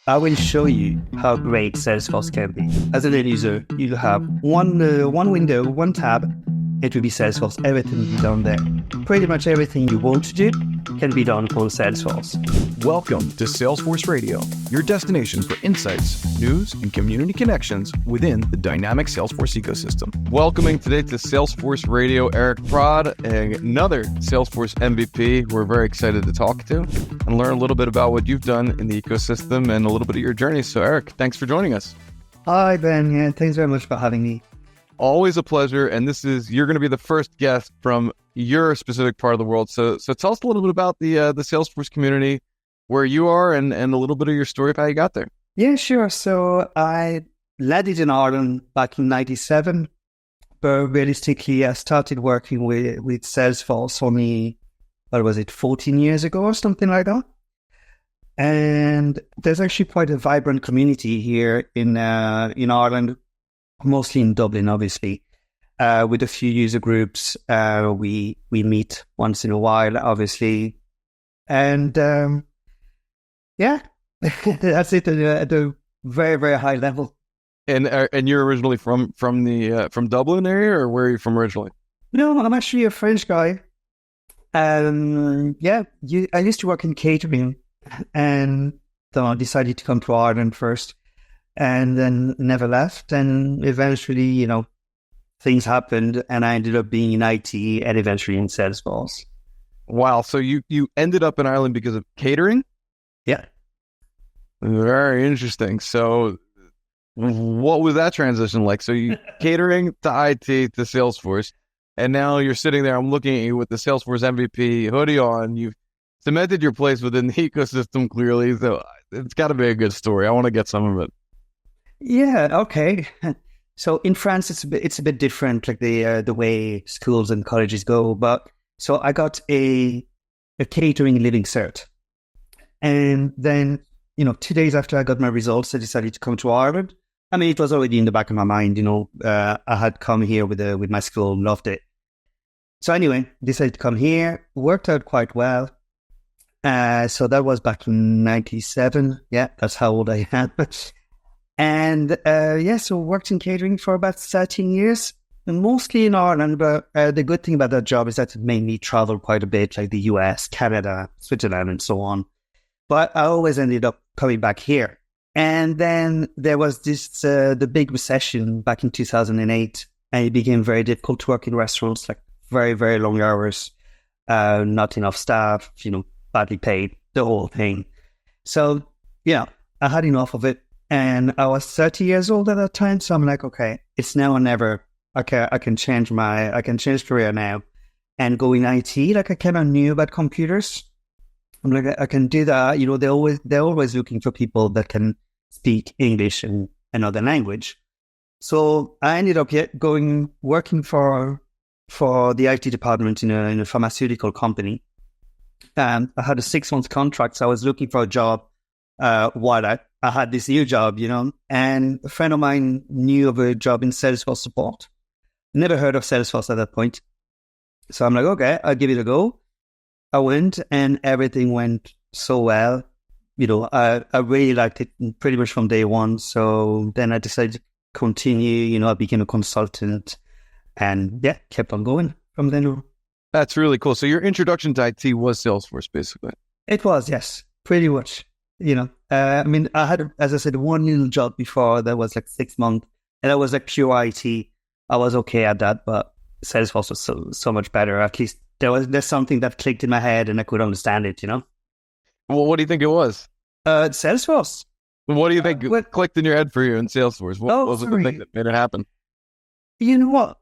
I will show you how great Salesforce can be. As an end user, you have one window, one tab. It will be Salesforce. Everything will be done there. Pretty much everything you want to do can be done on Salesforce. Welcome to Salesforce Radio, your destination for insights, news, and community connections within the dynamic Salesforce ecosystem. Welcoming today to Salesforce Radio, Eric Praud, another Salesforce MVP we're very excited to talk to and learn a little bit about what you've done in the ecosystem and a little bit of your journey. So Eric, thanks for joining us. Hi, Ben. Yeah, thanks very much for having me. Always a pleasure. And you're going to be the first guest from your specific part of the world. So tell us a little bit about the Salesforce community, where you are, and a little bit of your story of how you got there. Yeah, sure. So I landed in Ireland back in 97, but realistically, I started working with Salesforce only, 14 years ago or something like that. And there's actually quite a vibrant community here in Ireland, mostly in Dublin, obviously, with a few user groups. We meet once in a while, obviously. And yeah, that's it at a very, very high level. And you're originally from Dublin area, or where are you from originally? No, I'm actually a French guy. I used to work in catering, and then I decided to come to Ireland first, and then never left. And eventually, things happened, and I ended up being in IT and eventually in Salesforce. Wow. So you ended up in Ireland because of catering? Yeah. Very interesting. So what was that transition like? So you catering to IT to Salesforce, and now you're sitting there, I'm looking at you with the Salesforce MVP hoodie on. You've cemented your place within the ecosystem clearly. So it's got to be a good story. I want to get some of it. Yeah. Okay. So in France, it's a bit different, like the way schools and colleges go. But so I got a catering living cert, and then 2 days after I got my results, I decided to come to Ireland. I mean, it was already in the back of my mind. I had come here with my school, loved it. So anyway, decided to come here. Worked out quite well. So that was back in 97. Yeah, that's how old I am. And so worked in catering for about 13 years, mostly in Ireland. But the good thing about that job is that it made me travel quite a bit, like the US, Canada, Switzerland, and so on. But I always ended up coming back here. And then there was the big recession back in 2008, and it became very difficult to work in restaurants, like very, very long hours, not enough staff, badly paid, the whole thing. So, I had enough of it. And I was 30 years old at that time. So I'm like, okay, it's now or never. Okay, I can change career now and go in IT. Like I kind of knew about computers. I'm like, I can do that. They're always looking for people that can speak English and another language. So I ended up working for the IT department in a pharmaceutical company. And I had a 6-month contract. So I was looking for a job while I had this new job, and a friend of mine knew of a job in Salesforce support. Never heard of Salesforce at that point. So I'm like, okay, I'll give it a go. I went, and everything went so well. I really liked it pretty much from day one. So then I decided to continue. I became a consultant, and kept on going from then on. That's really cool. So your introduction to IT was Salesforce, basically. It was, yes, pretty much. I had, as I said, one little job before that was like 6 months, and that was like pure IT. I was okay at that, but Salesforce was so much better. At least there's something that clicked in my head, and I could understand it. Well, what do you think it was? Salesforce. What do you think clicked in your head for you in Salesforce? What was the thing that made it happen? You know what?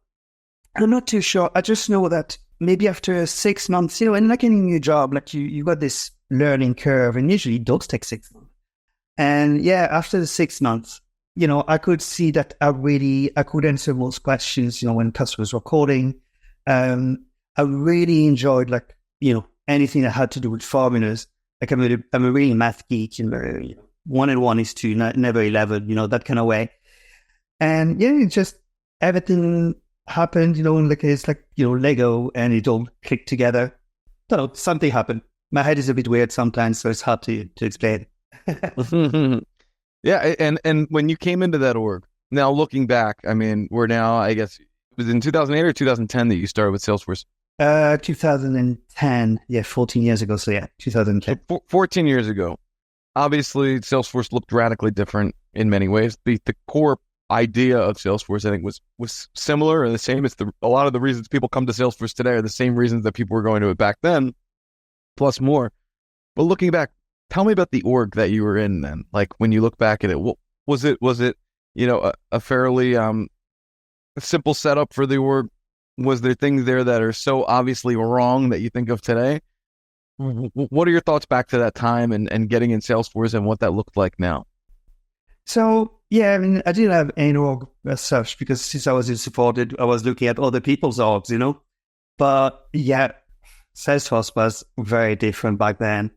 I'm not too sure. I just know that maybe after 6 months, and like any new job, like you got this learning curve, and usually it does take 6 months. And after the 6 months, I could see that I could answer most questions, when customers were calling. I really enjoyed, anything that had to do with formulas. Like I'm a really math geek, 1 and 1 is 2, never 11, that kind of way. And it just, everything happened, it's like, Lego, and it all clicked together. So something happened. My head is a bit weird sometimes, so it's hard to explain. Yeah, and when you came into that org, now looking back, I mean, we're now, I guess, it was in 2008 or 2010 that you started with Salesforce? 2010, yeah, 14 years ago. So yeah, 2010. 14 years ago. Obviously, Salesforce looked radically different in many ways. The core idea of Salesforce, I think, was similar or the same. It's a lot of the reasons people come to Salesforce today are the same reasons that people were going to it back then, plus more. But looking back, tell me about the org that you were in then. Like when you look back at it, what was it? Was it a fairly simple setup for the org? Was there things there that are so obviously wrong that you think of today? What are your thoughts back to that time and getting in Salesforce and what that looked like now? So, yeah, I mean, I didn't have any org as such because since I was in support, I was looking at other people's orgs, But yeah, Salesforce was very different back then.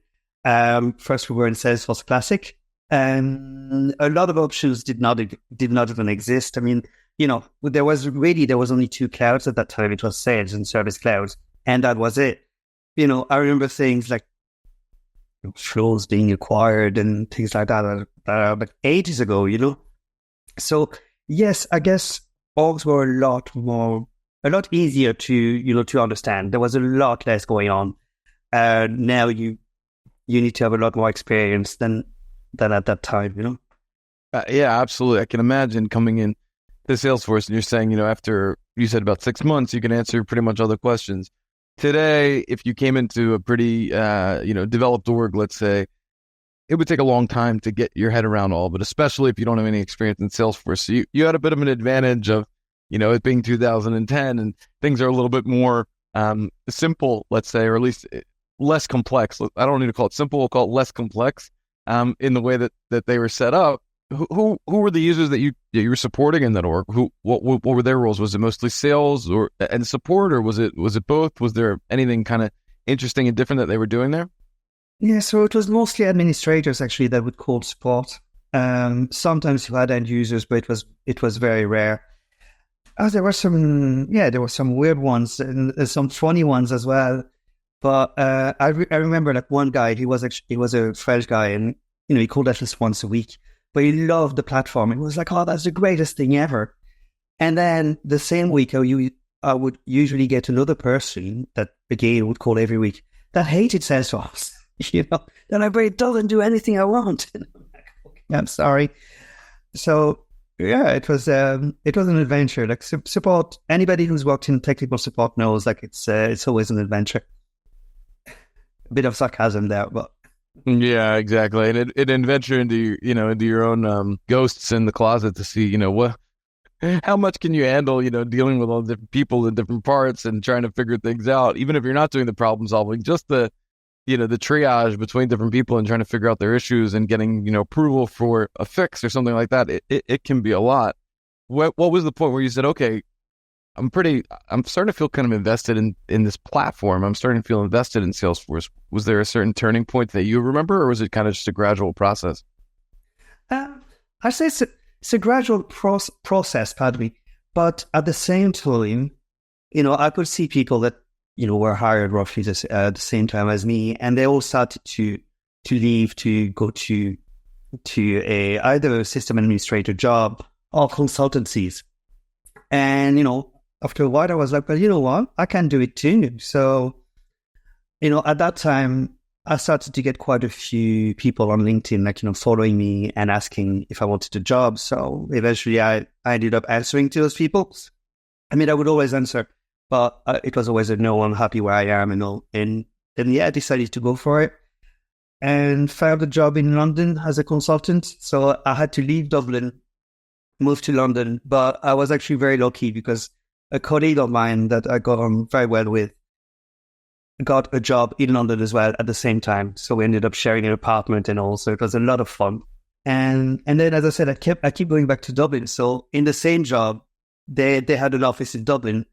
First, we were in Salesforce Classic, and a lot of options did not even exist. I mean, there was only two clouds at that time. It was Sales and Service Clouds, and that was it. I remember things like flows being acquired and things like that like ages ago, So yes, I guess orgs were a lot easier to understand. There was a lot less going on. Now you need to have a lot more experience than at that time, Yeah, absolutely. I can imagine coming in to Salesforce and you're saying, after you said about 6 months, you can answer pretty much all the questions. Today, if you came into a pretty, developed org, let's say, it would take a long time to get your head around all, but especially if you don't have any experience in Salesforce. So you had a bit of an advantage of, it being 2010 and things are a little bit more simple, let's say, or at least less complex. I don't need to call it simple, we'll call it less complex in the way that they were set up. Who were the users that you were supporting in that org? What were their roles? Was it mostly sales and support, or was it both? Was there anything kind of interesting and different that they were doing there? Yeah, so it was mostly administrators actually that would call support. Sometimes you had end users, but it was very rare. There were some weird ones and some funny ones as well. But I remember like one guy. He was a French guy, and he called at least once a week. But he loved the platform. It was like, oh, that's the greatest thing ever. And then the same week, I would usually get another person that again would call every week that hated Salesforce. Then it doesn't do anything I want. And I'm like, okay, I'm sorry. So yeah, it was an adventure. Like support. Anybody who's worked in technical support knows like it's always an adventure. A bit of sarcasm there, but. Yeah, exactly. And it adventure into your own ghosts in the closet to see, how much can you handle, dealing with all different people in different parts and trying to figure things out, even if you're not doing the problem solving, just the triage between different people and trying to figure out their issues and getting, approval for a fix or something like that. It can be a lot. What was the point where you said, okay, I'm starting to feel kind of invested in this platform. I'm starting to feel invested in Salesforce. Was there a certain turning point that you remember, or was it kind of just a gradual process? I say it's a gradual process, pardon me. But at the same time, I could see people that, were hired roughly at the same time as me, and they all started to leave to go to either a system administrator job or consultancies. And, after a while, I was like, well, you know what? I can do it too. So, at that time, I started to get quite a few people on LinkedIn, like, following me and asking if I wanted a job. So eventually I ended up answering to those people. I mean, I would always answer, but it was always a no, I'm happy where I am and all. And then, I decided to go for it and found a job in London as a consultant. So I had to leave Dublin, move to London, but I was actually very lucky because a colleague of mine that I got on very well with got a job in London as well at the same time. So we ended up sharing an apartment and all. So it was a lot of fun. And then, as I said, I keep going back to Dublin. So in the same job, they had an office in Dublin.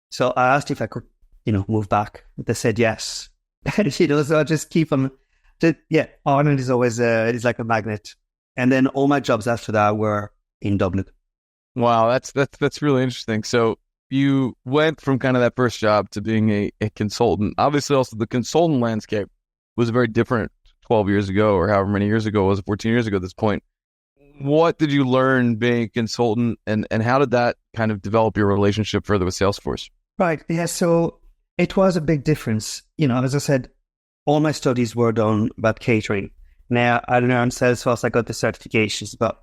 So I asked if I could, move back. They said yes. So I just keep on. Ireland is always it's like a magnet. And then all my jobs after that were in Dublin. Wow, that's really interesting. So you went from kind of that first job to being a consultant. Obviously, also the consultant landscape was very different 12 years ago or however many years ago it was, 14 years ago at this point. What did you learn being a consultant, and how did that kind of develop your relationship further with Salesforce? Right. Yeah. So it was a big difference. As I said, all my studies were done about catering. Now I learned Salesforce, I got the certifications, but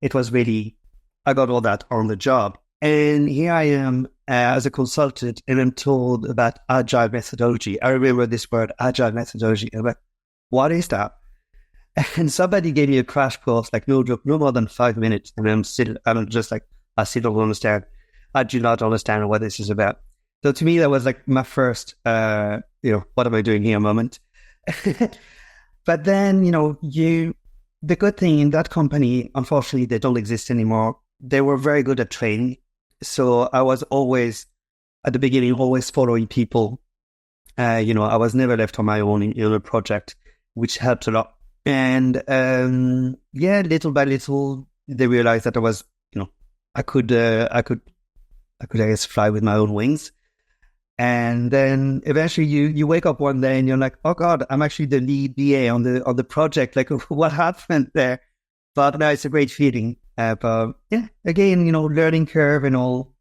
it was really, I got all that on the job. And here I am as a consultant, and I'm told about agile methodology. I remember this word, agile methodology. I'm like, what is that? And somebody gave me a crash course, like no more than 5 minutes. And I'm just like, I still don't understand. I do not understand what this is about. So to me, that was like my first, what am I doing here moment. But then, the good thing in that company, unfortunately, they don't exist anymore. They were very good at training. So I was always, at the beginning, always following people. I was never left on my own in a project, which helped a lot. And little by little, they realized that I was, I could, I guess, fly with my own wings. And then eventually you wake up one day and you're like, oh God, I'm actually the lead BA on the project. Like, what happened there? But no, it's a great feeling. But yeah, again, learning curve and all,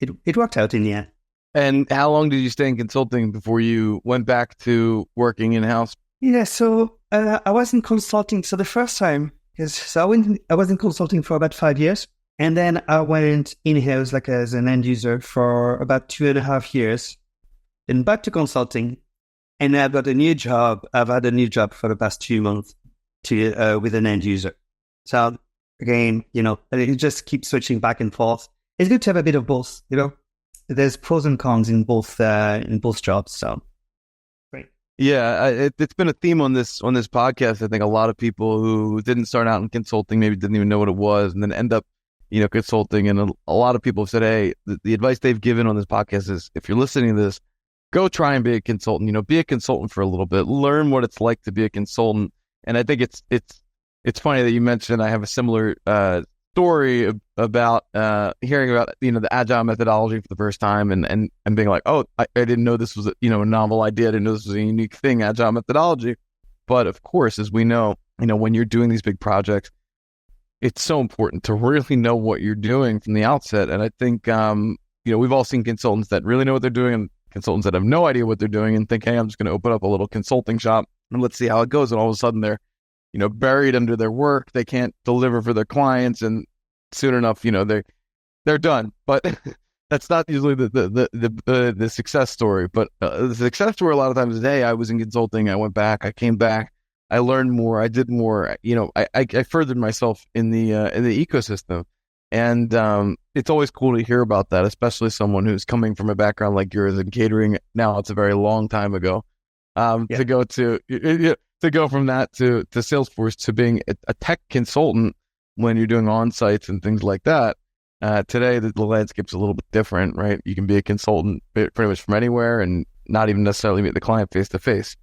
it worked out in the end. And how long did you stay in consulting before you went back to working in-house? Yeah, so I was in consulting. So the first time, I was in consulting for about 5 years. And then I went in-house, like as an end user, for about 2.5 years. Then back to consulting. And I've got a new job. I've had a new job for the past 2 months with an end user. So again, you just keep switching back and forth. It's good to have a bit of both, There's pros and cons in both jobs. So great. Yeah, it's been a theme on this podcast. I think a lot of people who didn't start out in consulting maybe didn't even know what it was, and then end up consulting. And a lot of people have said, hey, the advice they've given on this podcast is, if you're listening to this, go try and be a consultant, be a consultant for a little bit, learn what it's like to be a consultant. And I think it's funny that you mentioned, I have a similar story about hearing about, the agile methodology for the first time and being like, oh, I didn't know this was a novel idea. I didn't know this was a unique thing, agile methodology. But of course, as we know, when you're doing these big projects, it's so important to really know what you're doing from the outset. And I think, we've all seen consultants that really know what they're doing and consultants that have no idea what they're doing and think, hey, I'm just going to open up a little consulting shop and let's see how it goes. And all of a sudden they're, buried under their work. They can't deliver for their clients. And soon enough, they're done. But that's not usually the success story. But the success story a lot of times is, hey, I was in consulting. I went back. I came back. I learned more. I did more. I furthered myself in the ecosystem, and it's always cool to hear about that, especially someone who's coming from a background like yours in catering. Now it's a very long time ago. To go from that to Salesforce to being a tech consultant when you're doing on-sites and things like that. Today the landscape's a little bit different, right? You can be a consultant pretty much from anywhere and not even necessarily meet the client face to face.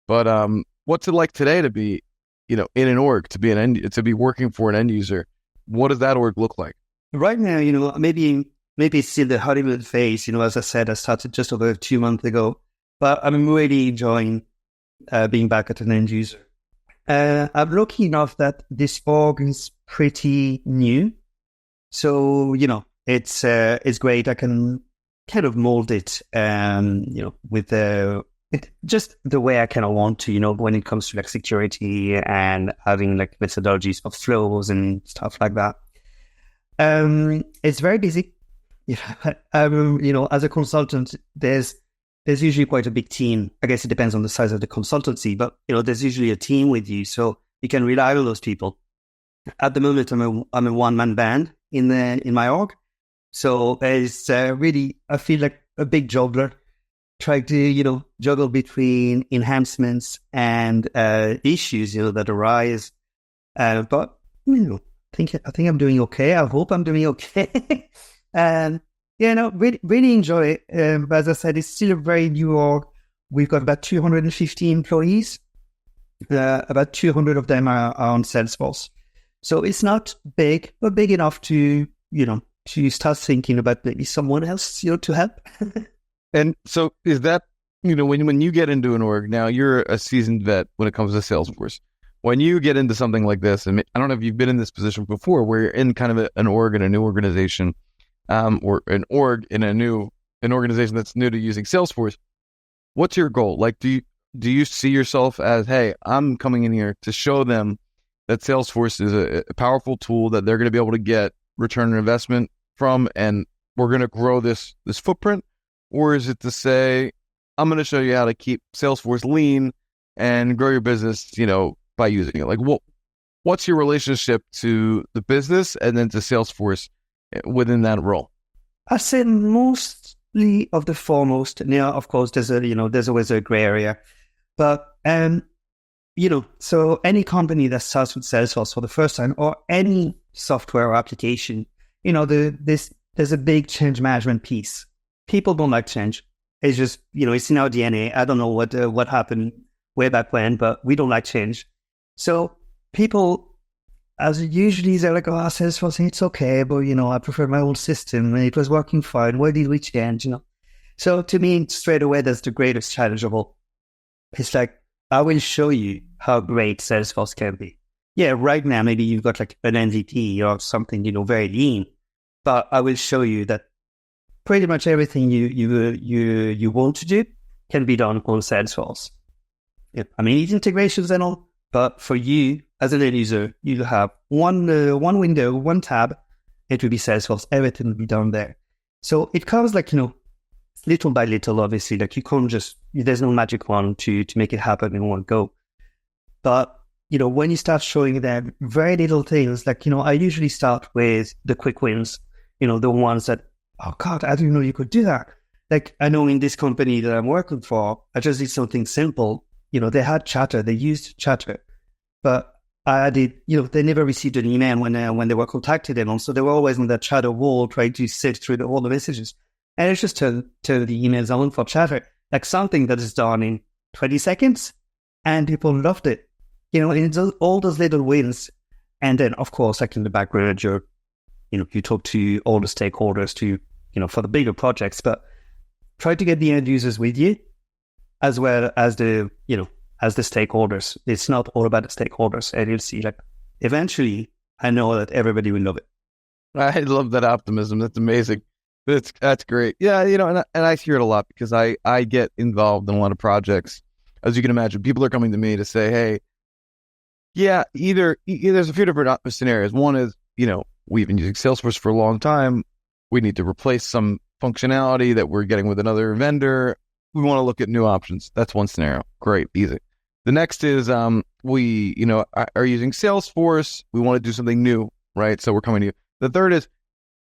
But what's it like today to be, in an org, to be working for an end user? What does that org look like? Right now, maybe it's still the honeymoon phase. As I said, I started just over 2 months ago, but I'm really enjoying being back at an end user. I'm lucky enough that this org is pretty new, so it's great. I can kind of mold it, with just the way I kind of want to, when it comes to like security and having like methodologies of flows and stuff like that. It's very busy. As a consultant, there's usually quite a big team. I guess it depends on the size of the consultancy, but there's usually a team with you, so you can rely on those people. At the moment, I'm a one-man band in my org, so it's really, I feel like a big juggler, trying to juggle between enhancements and issues that arise. But I think I'm doing okay. I hope I'm doing okay. And really enjoy it. But as I said, it's still a very new org. We've got about 250 employees. About 200 of them are on Salesforce. So it's not big, but big enough to start thinking about maybe someone else, to help. And so is that when you get into an org, now you're a seasoned vet when it comes to Salesforce. When you get into something like this, and I don't know if you've been in this position before, where you're in kind of an org in a new organization, or an org in an organization that's new to using Salesforce. What's your goal? Like, do you see yourself as, hey, I'm coming in here to show them that Salesforce is a powerful tool that they're going to be able to get return on investment from, and we're going to grow this footprint? Or is it to say, I'm going to show you how to keep Salesforce lean and grow your business, by using it? Like, what's your relationship to the business and then to Salesforce within that role? I say mostly of the foremost. Now, of course, there's always a gray area, but so any company that starts with Salesforce for the first time, or any software or application, there's a big change management piece. People don't like change. It's just, it's in our DNA. I don't know what happened way back when, but we don't like change. So people, as usually, they're like, oh, Salesforce, it's okay, but, I prefer my old system, and it was working fine. Why did we change, So to me, straight away, that's the greatest challenge of all. It's like, I will show you how great Salesforce can be. Yeah, right now, maybe you've got like an MVP or something, very lean, but I will show you that pretty much everything you want to do can be done on Salesforce. Yeah. I mean, it's integrations and all, but for you as an end user, you have one window, one tab. It will be Salesforce. Everything will be done there. So it comes like, little by little, obviously. Like you can't there's no magic wand to make it happen in one go. But, when you start showing them very little things, like, I usually start with the quick wins, the ones that, oh God, I didn't know you could do that. Like, I know in this company that I'm working for, I just did something simple. They had Chatter, they used Chatter, but I did, they never received an email when they were contacted, and also they were always on that Chatter wall trying to sift through all the messages. And it's just turn the emails on for Chatter, like something that is done in 20 seconds, and people loved it. And it's all those little wins. And then, of course, like in the background, you talk to all the stakeholders for the bigger projects, but try to get the end users with you, as well as the stakeholders. It's not all about the stakeholders. And you'll see, like, eventually, I know that everybody will love it. I love that optimism. That's amazing. That's great. Yeah, and I hear it a lot because I get involved in a lot of projects. As you can imagine, people are coming to me to say, hey, yeah, either there's a few different scenarios. One is, we've been using Salesforce for a long time. We need to replace some functionality that we're getting with another vendor. We want to look at new options. That's one scenario. Great, easy. The next is we, are using Salesforce. We want to do something new, right? So we're coming to you. The third is,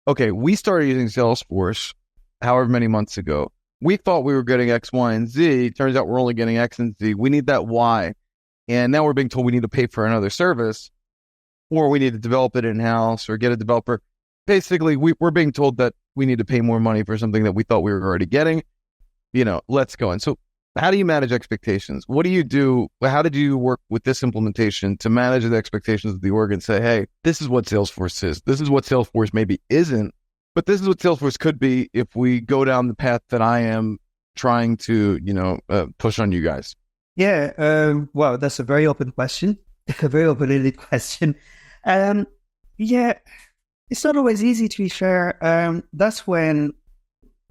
okay, we started using Salesforce however many months ago. We thought we were getting X, Y, and Z. Turns out we're only getting X and Z. We need that Y. And now we're being told we need to pay for another service, or we need to develop it in-house or get a developer. Basically, we're being told that we need to pay more money for something that we thought we were already getting. Let's go. And so how do you manage expectations? What do you do? How did you work with this implementation to manage the expectations of the org and say, hey, this is what Salesforce is. This is what Salesforce maybe isn't, but this is what Salesforce could be if we go down the path that I am trying to, push on you guys. Yeah. Well, that's a very open question, a very open-ended question. Yeah, it's not always easy, to be fair. That's when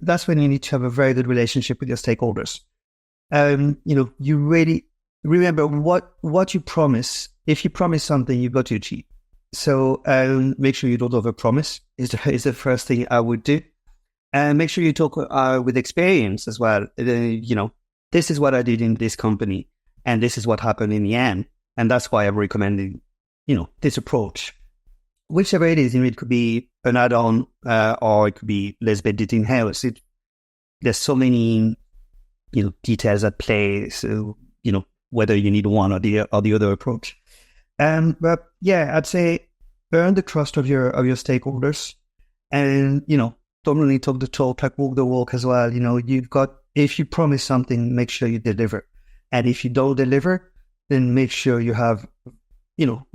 you need to have a very good relationship with your stakeholders. You really remember what you promise. If you promise something, you've got to achieve. So make sure you don't overpromise is the first thing I would do. And make sure you talk with experience as well. This is what I did in this company, and this is what happened in the end. And that's why I'm recommending, this approach. Whichever it is, it could be an add-on or it could be let's build it in-house. There's so many, details at play. So, whether you need one or the other approach. But yeah, I'd say earn the trust of your stakeholders, and don't really talk the talk, like walk the walk as well. If you promise something, make sure you deliver, and if you don't deliver, then make sure you have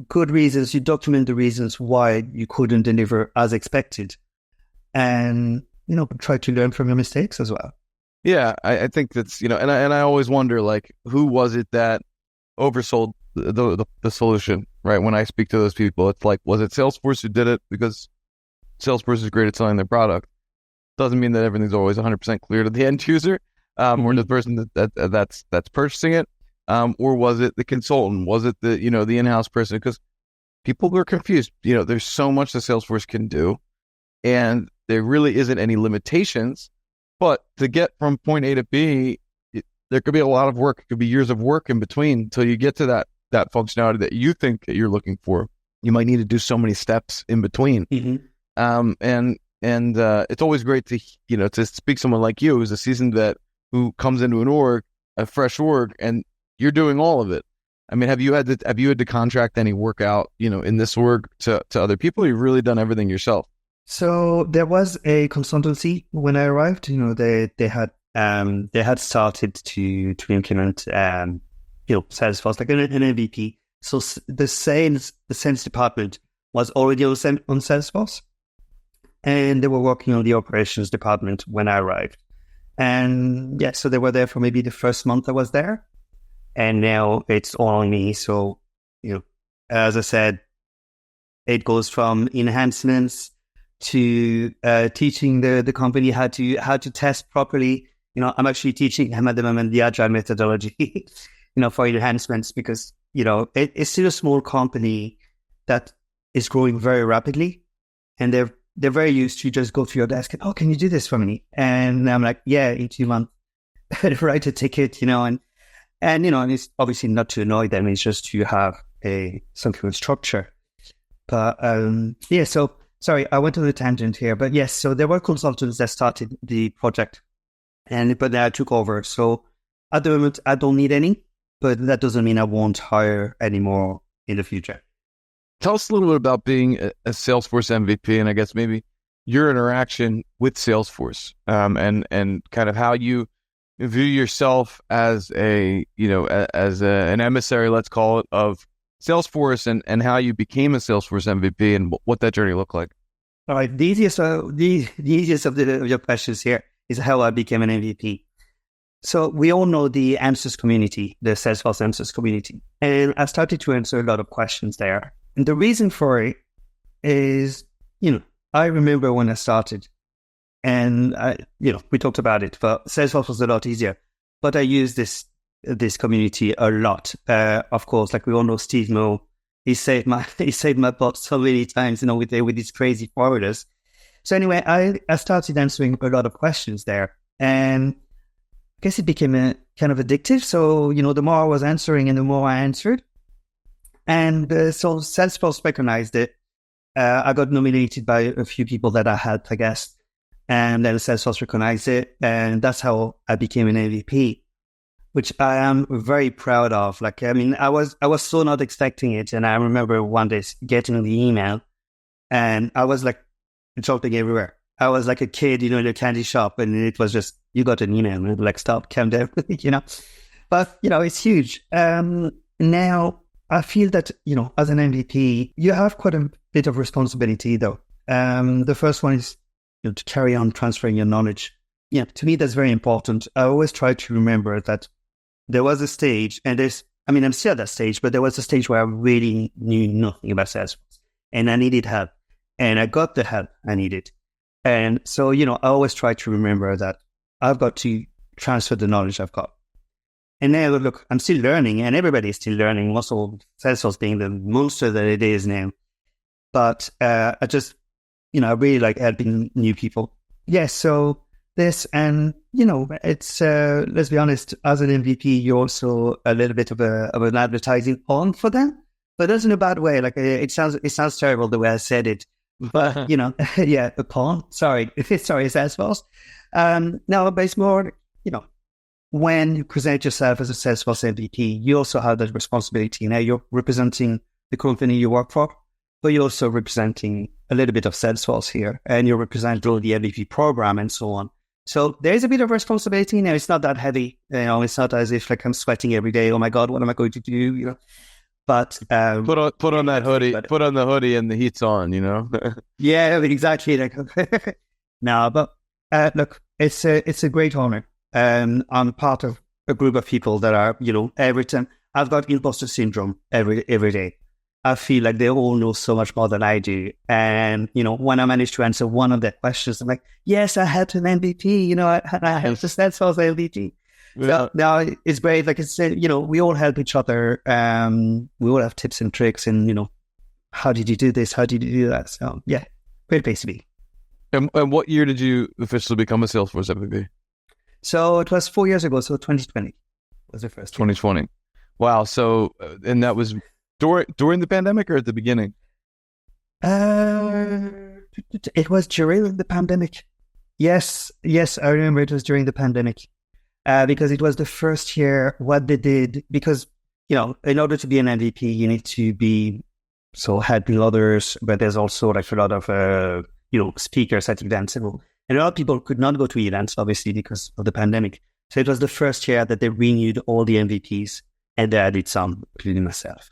good reasons. You document the reasons why you couldn't deliver as expected, and try to learn from your mistakes as well. Yeah, I think that's, and I always wonder, like, who was it that oversold the solution, right? When I speak to those people, it's like, was it Salesforce who did it? Because Salesforce is great at selling their product. Doesn't mean that everything's always 100% clear to the end user, or the person that's purchasing it. Or was it the consultant? Was it the in-house person? Because people are confused. There's so much that Salesforce can do, and there really isn't any limitations. But to get from point A to B, there could be a lot of work. It could be years of work in between until you get to that functionality that you think that you're looking for. You might need to do so many steps in between. And it's always great to speak to someone like you, who's a seasoned vet, who comes into a fresh org, and you're doing all of it. I mean, have you had to contract any work out, in this org to other people? Or you've really done everything yourself? So there was a consultancy when I arrived. They had started to implement Salesforce like an MVP. So the sales department was already on Salesforce, and they were working on the operations department when I arrived. And yeah, so they were there for maybe the first month I was there, and now it's all on me. So as I said, it goes from enhancements to teaching the company how to test properly. I'm actually teaching them at the moment the agile methodology, for enhancements, because it's still a small company that is growing very rapidly, and they're very used to just go to your desk and, oh, can you do this for me? And I'm like, yeah, in 2 months, write a ticket, and it's obviously not to annoy them. It's just to have some kind of structure. But yeah, so sorry, I went on a tangent here, but yes, so there were consultants that started the project, but then I took over. So at the moment, I don't need any, but that doesn't mean I won't hire any more in the future. Tell us a little bit about being a Salesforce MVP, and I guess maybe your interaction with Salesforce, and kind of how you view yourself as an emissary, let's call it, of Salesforce, and how you became a Salesforce MVP and what that journey looked like. All right, the easiest of your questions here is how I became an MVP. So we all know the answers community, the Salesforce answers community, and I started to answer a lot of questions there. And the reason for it is, I remember when I started, and we talked about it, but Salesforce was a lot easier. But I used this community a lot. Of course, like we all know, Steve Moe, he saved my butt so many times, with these crazy forwarders. So anyway, I started answering a lot of questions there, and I guess it became a kind of addictive. So the more I was answering, and the more I answered, and so Salesforce recognized it. I got nominated by a few people that I helped, I guess, and then Salesforce recognized it, and that's how I became an MVP, which I am very proud of. Like, I mean, I was so not expecting it, and I remember one day getting the email, and I was like jumping everywhere. I was like a kid, in a candy shop, and it was just, you got an email, and like, stop, calm down, But, it's huge. Now, I feel that, as an MVP, you have quite a bit of responsibility, though. The first one is to carry on transferring your knowledge. Yeah, to me, that's very important. I always try to remember that there was a stage, and I'm still at that stage, but there was a stage where I really knew nothing about Salesforce, and I needed help, and I got the help I needed. And so, I always try to remember that I've got to transfer the knowledge I've got. And now, look, I'm still learning, and everybody is still learning, also Salesforce being the monster that it is now. But I just, I really like helping new people. Yes, so this, and, it's, let's be honest, as an MVP, you're also a little bit of an advertising pawn for them, but that's in a bad way. Like, it sounds terrible the way I said it, but, yeah, a pawn. Sorry, Salesforce. No, but it's more, when you present yourself as a Salesforce MVP, you also have that responsibility. Now you're representing the company you work for, but you're also representing a little bit of Salesforce here, and you're representing the MVP program and so on. So there's a bit of responsibility. Now it's not that heavy. It's not as if like I'm sweating every day. Oh my God, what am I going to do? But put on that hoodie. Put on the hoodie, and the heat's on. Yeah, exactly. Like, no, but look, it's a great honor. I'm part of a group of people that are, every time I've got imposter syndrome every day. I feel like they all know so much more than I do. And, when I manage to answer one of their questions, I'm like, yes, I had an MVP, I had the Salesforce MVP. Yeah. So now it's great. Like I said, we all help each other. We all have tips and tricks and, how did you do this? How did you do that? So yeah, great place to be. And what year did you officially become a Salesforce MVP? So it was 4 years ago. So 2020 was the first. 2020. Wow. So, and that was during the pandemic or at the beginning? It was during the pandemic. Yes, I remember it was during the pandemic. Because it was the first year what they did, because, in order to be an MVP, you need to be helping others, but there's also like a lot of, speakers at events. And a lot of people could not go to events, obviously, because of the pandemic. So it was the first year that they renewed all the MVPs and they added some, including myself.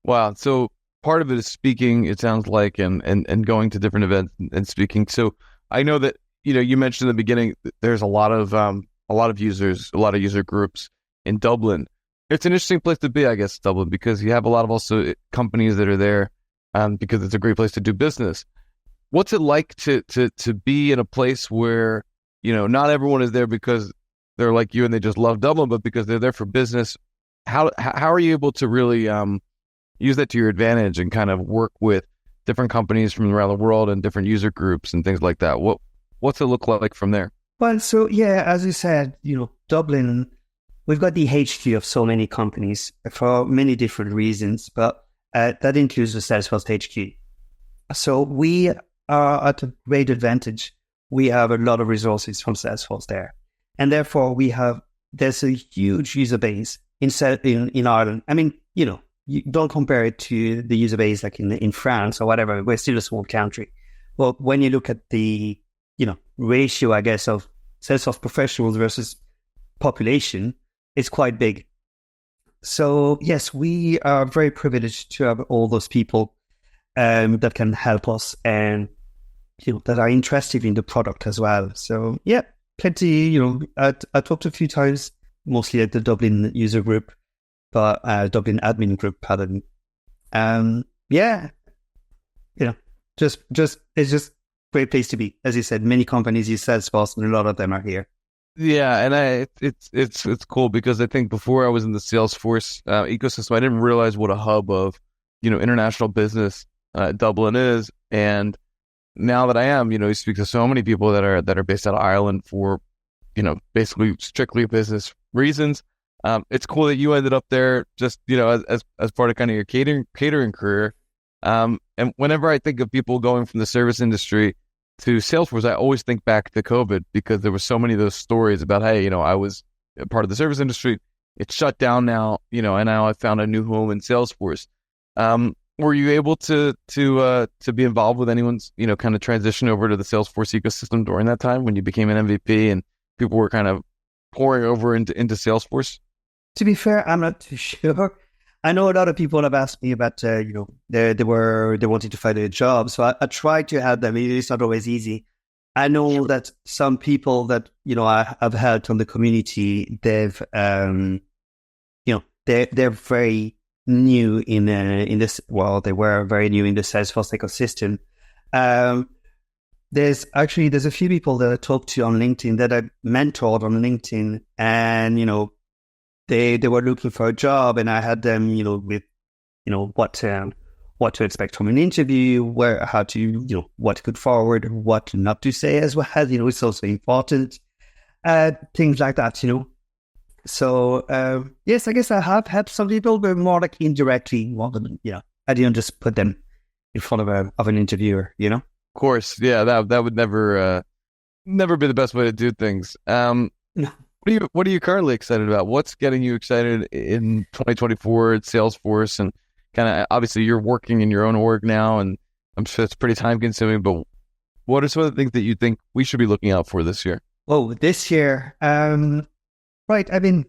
Wow. So part of it is speaking, it sounds like, and going to different events and speaking. So I know that, you mentioned in the beginning, there's a lot of users, a lot of user groups in Dublin. It's an interesting place to be, I guess, Dublin, because you have a lot of also companies that are there because it's a great place to do business. What's it like to be in a place where, not everyone is there because they're like you and they just love Dublin, but because they're there for business? How are you able to really use that to your advantage and kind of work with different companies from around the world and different user groups and things like that? What's it look like from there? Well, so yeah, as you said, Dublin, we've got the HQ of so many companies for many different reasons, but that includes the Salesforce HQ. So we are at a great advantage. We have a lot of resources from Salesforce there. And therefore there's a huge user base in Ireland. I mean, you don't compare it to the user base like in France or whatever. We're still a small country. Well, when you look at the ratio, I guess, of Salesforce professionals versus population, it's quite big. So yes, we are very privileged to have all those people that can help us and that are interested in the product as well. So yeah, plenty. I talked a few times, mostly at the Dublin user group, but Dublin admin group, pardon. Yeah, just it's just great place to be. As you said, many companies use Salesforce, and a lot of them are here. Yeah, and it's cool because I think before I was in the Salesforce ecosystem, I didn't realize what a hub of international business Dublin is, and now that I am, you speak to so many people that are based out of Ireland for basically strictly business reasons. It's cool that you ended up there just as part of kind of your catering career. And whenever I think of people going from the service industry to Salesforce, I always think back to COVID because there were so many of those stories about, hey, I was a part of the service industry. It's shut down now, and now I found a new home in Salesforce. Were you able to be involved with anyone's, kind of transition over to the Salesforce ecosystem during that time when you became an MVP and people were kind of pouring over into Salesforce? To be fair, I'm not too sure. I know a lot of people have asked me about, they wanted to find a job. So I tried to help them. It's not always easy. I know that some people that, I've helped on the community, they've, they're very new in this. Well, they were very new in the Salesforce ecosystem. There's a few people that I talked to on LinkedIn that I mentored on LinkedIn, and, they were looking for a job, and I had them, with, what to expect from an interview, how to, what to put forward, what not to say as well. It's also important. Things like that, So, yes, I guess I have helped some people, but more like indirectly, I didn't just put them in front of an interviewer, Of course. Yeah. That would never be the best way to do things. No. What are you currently excited about? What's getting you excited in 2024 at Salesforce? And kind of obviously you're working in your own org now, and I'm sure it's pretty time consuming, but what are some of the things that you think we should be looking out for this year? Oh, this year. Right. I mean,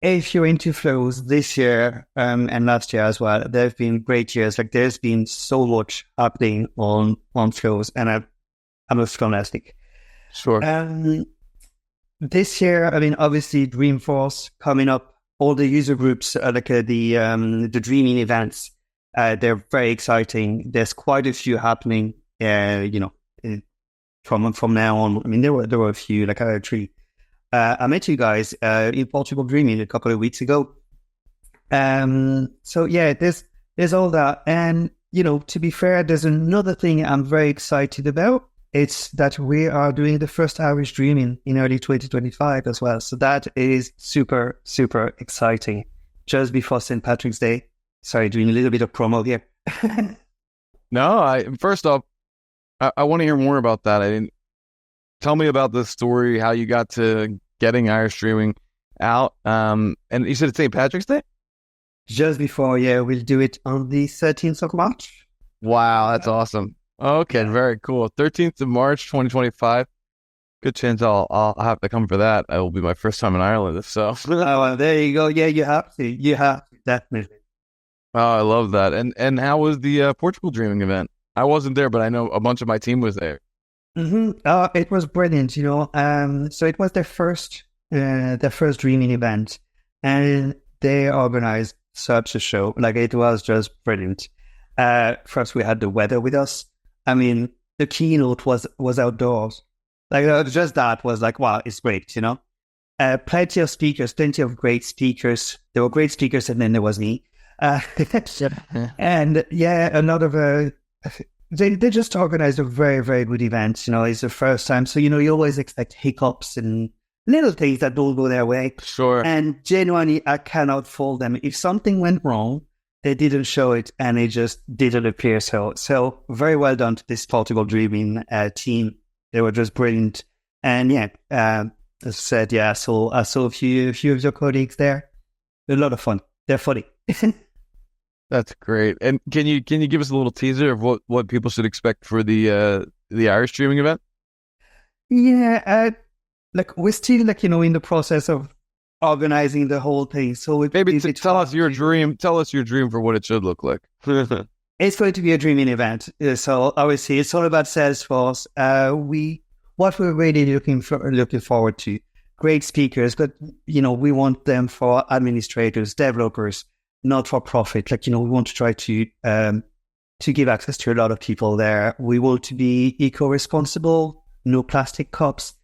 if you're into flows this year and last year as well, there have been great years. Like there's been so much happening on flows, and I'm a scholastic. Sure. this year, I mean, obviously Dreamforce coming up, all the user groups, the Dreaming events, they're very exciting. There's quite a few happening, from now on. I mean, there were a few, like actually, I met you guys in Portugal Dreaming a couple of weeks ago. So yeah, there's all that. And, to be fair, there's another thing I'm very excited about. It's that we are doing the first Irish Dreaming in early 2025 as well. So that is super, super exciting. Just before St. Patrick's Day. Sorry, doing a little bit of promo here. No, first off, I want to hear more about that. Tell me about the story, how you got to getting Irish Dreaming out. And you said it's St. Patrick's Day? Just before, yeah, we'll do it on the 13th of March. Wow, that's awesome. Okay, very cool. 13th of March, 2025. Good chance I'll have to come for that. It will be my first time in Ireland. So, oh, well, there you go. Yeah, you have to. You have to, definitely. Oh, I love that. And how was the Portugal Dreaming event? I wasn't there, but I know a bunch of my team was there. Mm-hmm. It was brilliant. So it was their first Dreaming event, and they organized such a show. Like, it was just brilliant. First, we had the weather with us. I mean, the keynote was outdoors. Like, just that was like, wow, it's great, Plenty of speakers, plenty of great speakers. There were great speakers, and then there was me. And yeah, a lot of they just organized a very, very good event. It's the first time, so you always expect hiccups and little things that don't go their way. Sure. And genuinely, I cannot fault them. If something went wrong, they didn't show it, and it just didn't appear. So very well done to this Portugal Dreaming team. They were just brilliant. And yeah, as I said, yeah, I saw a few of your colleagues there. A lot of fun. They're funny. That's great. And can you give us a little teaser of what people should expect for the Irish Dreaming event? Yeah, we're still in the process of organizing the whole thing. So maybe tell us your dream. Tell us your dream for what it should look like. It's going to be a dreaming event. So obviously, it's all about Salesforce. What we're really looking forward to, great speakers, but we want them for administrators, developers, not for profit. We want to try to give access to a lot of people there. We want to be eco-responsible, no plastic cups,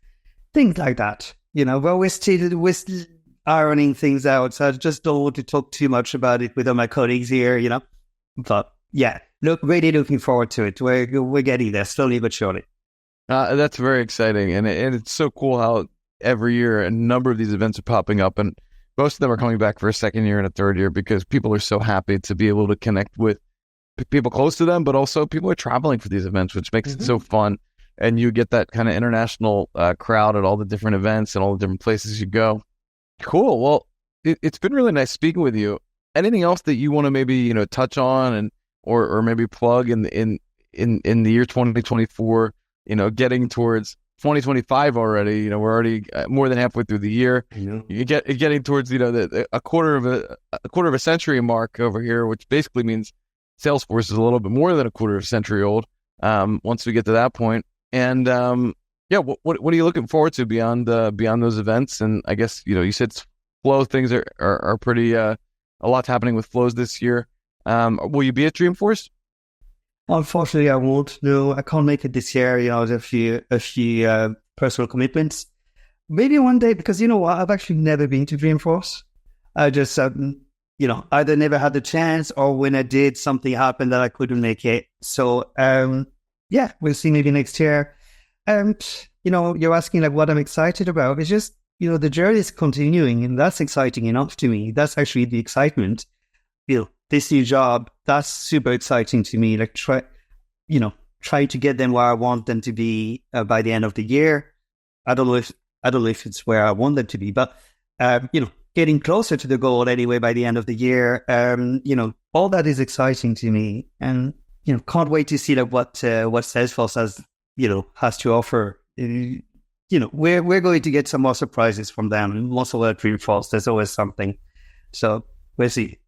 things like that. But we're still ironing things out. So I just don't want to talk too much about it with all my colleagues here. But yeah, really looking forward to it. We're getting there slowly but surely. That's very exciting, and it's so cool how every year a number of these events are popping up, and most of them are coming back for a second year and a third year because people are so happy to be able to connect with people close to them, but also people are traveling for these events, which makes it so fun. And you get that kind of international crowd at all the different events and all the different places you go. Cool. Well, it's been really nice speaking with you. Anything else that you want to maybe touch on and or maybe plug in the year 2024? Getting towards 2025 already. We're already more than halfway through the year. You're getting towards a quarter of a century mark over here, which basically means Salesforce is a little bit more than a quarter of a century old. Once we get to that point, and yeah, what are you looking forward to beyond those events? And I guess you said flow things are pretty a lot's happening with flows this year. Will you be at Dreamforce? Unfortunately, I won't. No, I can't make it this year. There's a few personal commitments. Maybe one day, because I've actually never been to Dreamforce. I just either never had the chance, or when I did, something happened that I couldn't make it. So yeah, we'll see maybe next year. And you're asking what I'm excited about. It's just the journey is continuing, and that's exciting enough to me. That's actually the excitement. This new job, that's super exciting to me. Try to get them where I want them to be by the end of the year. I don't know if it's where I want them to be, but getting closer to the goal anyway by the end of the year. All that is exciting to me, and can't wait to see what Salesforce has to offer. We're going to get some more surprises from them. Also at Dreamforce, there's always something. So we'll see.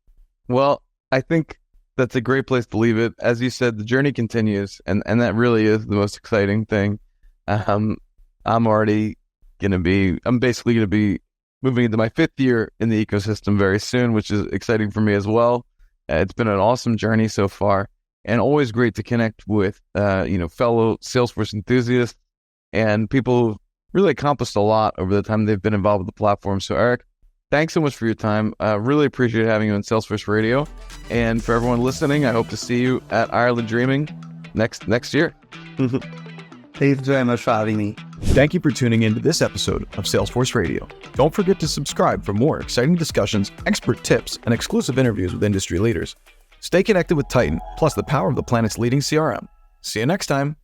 Well, I think that's a great place to leave it. As you said, the journey continues, and that really is the most exciting thing. I'm already I'm basically going to be moving into my 5th year in the ecosystem very soon, which is exciting for me as well. It's been an awesome journey so far, and always great to connect with, fellow Salesforce enthusiasts and people who've really accomplished a lot over the time they've been involved with the platform. So Eric, thanks so much for your time. Really appreciate having you on Salesforce Radio. And for everyone listening, I hope to see you at Ireland Dreaming next year. Thanks very much for having me. Thank you for tuning in to this episode of Salesforce Radio. Don't forget to subscribe for more exciting discussions, expert tips, and exclusive interviews with industry leaders. Stay connected with Titan, plus the power of the planet's leading CRM. See you next time.